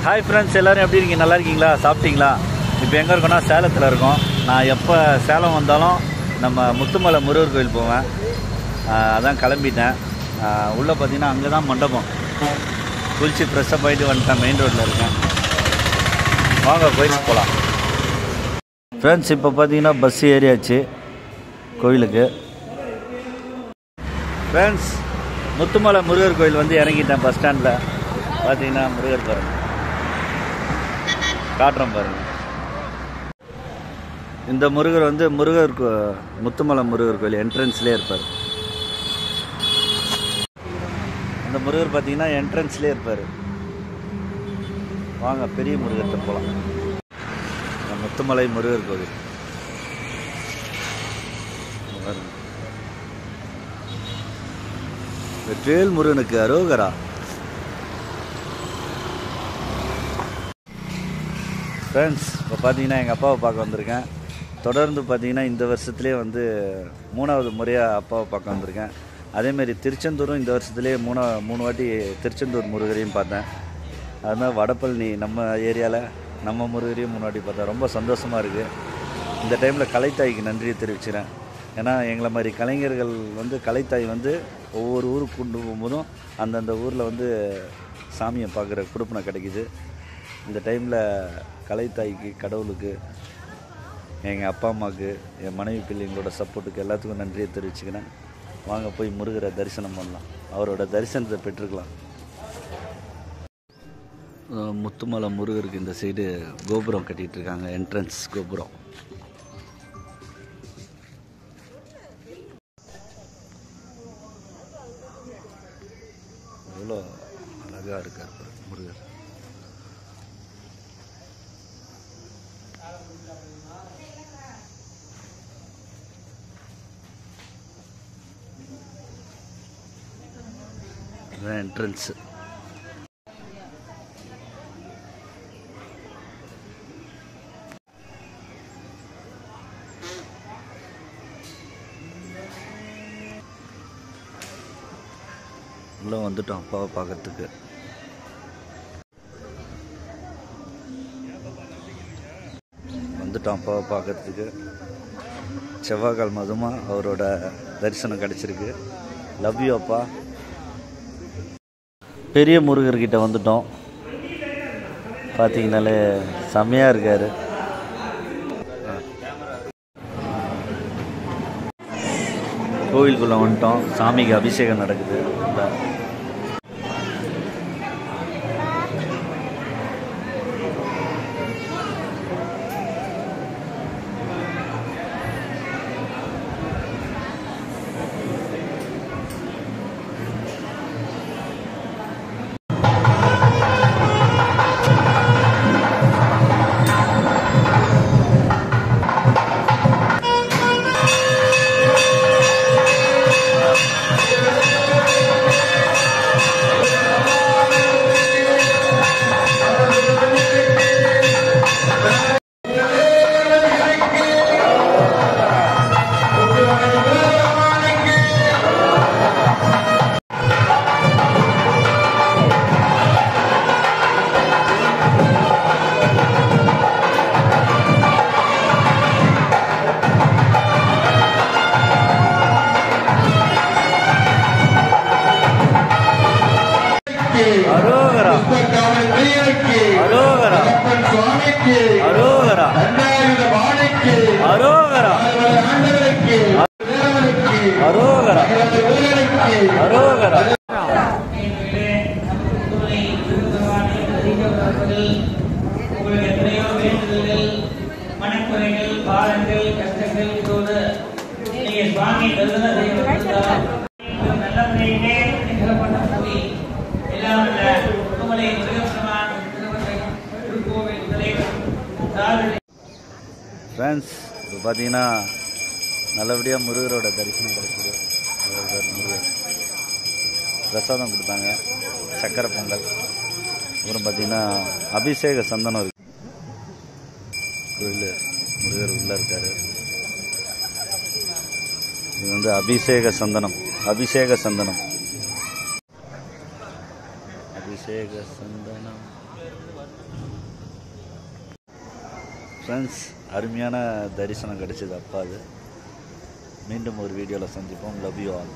Hi friends, எல்லோரும் எப்படி இருக்கீங்க? நல்லா இருக்கீங்களா? சாப்பிட்டீங்களா? இப்போ எங்கே இருக்கோன்னா சேலத்தில் இருக்கோம். நான் எப்போ சேலம் வந்தாலும் நம்ம முத்துமலை முருகர் கோயில் போவேன். அதான் கிளம்பிட்டேன். உள்ளே பார்த்தீங்கன்னா அங்கே தான் மண்டபம். குளிச்சு ஃப்ரெஷ்ஷப் ஆகிட்டு வந்துட்டேன். மெயின் ரோட்டில் இருக்கேன். வாங்க கோயிலுக்கு போகலாம். ஃப்ரெண்ட்ஸ், இப்போ பார்த்தீங்கன்னா பஸ் ஏறியாச்சு கோயிலுக்கு. ஃப்ரெண்ட்ஸ், முத்துமலை முருகர் கோயில் வந்து இறங்கிட்டேன். பஸ் ஸ்டாண்டில் பார்த்தீங்கன்னா முருகர் பாருங்கள், காட்டுறோம் பாருங்கள். இந்த முருகர் வந்து முத்துமலை முருகர் கோயில் என்ட்ரன்ஸ்லேயே இருப்பார். அந்த முருகர் பார்த்தீங்கன்னா என்ட்ரன்ஸ்லேயே இருப்பார். வாங்க பெரிய முருகர்கிட்ட போகலாம். முத்துமலை முருகர் கோவில் வெற்றிவேல் முருகனுக்கு அரோகரா. ஃப்ரெண்ட்ஸ், இப்போ பார்த்தீங்கன்னா எங்கள் அப்பாவை பார்க்க வந்திருக்கேன். தொடர்ந்து பார்த்தீங்கன்னா இந்த வருஷத்துலேயே வந்து 3வது முறையாக அப்பாவை பார்க்க வந்திருக்கேன். அதேமாரி திருச்செந்தூரும் இந்த வருஷத்துலேயே மூணு வாட்டி திருச்செந்தூர் முருகரையும் பார்த்தேன். அதுமாதிரி வடபழனி நம்ம ஏரியாவில் நம்ம முருகரையும் 3 வாட்டி பார்த்தேன். ரொம்ப சந்தோஷமாக இருக்குது. இந்த டைமில் கலைத்தாய்க்கு நன்றியை தெரிவிச்சுக்கிறேன். ஏன்னா எங்களை மாதிரி கலைஞர்கள் வந்து கலைத்தாய் வந்து ஒவ்வொரு ஊருக்கு கொண்டு போகும்போதும் அந்தந்த ஊரில் வந்து சாமியை பார்க்குற கொடுப்பனை கிடைக்கிது. இந்த டைமில் கலைத்தாய்க்கு, கடவுளுக்கு, எங்கள் அப்பா அம்மாவுக்கு, என் மனைவி பிள்ளைங்களோட சப்போர்ட்டுக்கு எல்லாத்துக்கும் நன்றியை தெரிவிச்சுக்கிறேன். வாங்க போய் முருகரை தரிசனம் பண்ணலாம், அவரோட தரிசனத்தை பெற்றுக்கலாம். முத்துமலை முருகருக்கு இந்த சைடு கோபுரம் கட்டிகிட்டு இருக்காங்க, என்ட்ரன்ஸ் கோபுரம். எவ்வளோ அழகாக இருக்கார் முருகர். என்ட்ரன்ஸ் உள்ள வந்துட்டோம் அப்பாவை பார்க்கறதுக்கு. செவ்வாய்க்கிழமை மதுமா அவரோட தரிசனம் கிடச்சிருக்கு. லவ் யூ அப்பா. பெரிய முருகர்கிட்ட வந்துட்டோம். பார்த்தீங்கனாலே செம்மையாக இருக்கார். கோவிலுக்குள்ளே வந்துட்டோம். சாமிக்கு அபிஷேகம் நடக்குது. அரோகரா அரோகரா அரோகரா அரோகரா அரோகரா அரோகரா. உங்களுக்கு எத்தனையோ வேண்டுதல்கள், மனக்குறைகள், பாரங்கள், கஷ்டங்கள் இதோடு நீங்க சுவாமி கருதனை செய்யப்பட்டிருந்தால் நல்ல முறையிலே நிகழப்பட்ட போய் எல்லாம் முத்துமலை முருகப்பெருமான் திருக்கோவில் தலைவர். ஃப்ரெண்ட்ஸ், இப்போ பார்த்தீங்கன்னா நல்லபடியாக முருகரோட தரிசனம் கிடைக்குது. முருகர் பிரசாதம் கொடுத்தாங்க, சக்கரை பொங்கல். அப்புறம் பார்த்தீங்கன்னா அபிஷேக சந்தனம் இருக்கு. கோயில் முருகர் உள்ளே இருக்கார். இது வந்து அபிஷேக சந்தனம். அபிஷேக சந்தனம். ஃப்ரெண்ட்ஸ், அருமையான தரிசனம் கிடைச்சது அப்பா. அது மீண்டும் ஒரு வீடியோவில் சந்திப்போம். Love you all.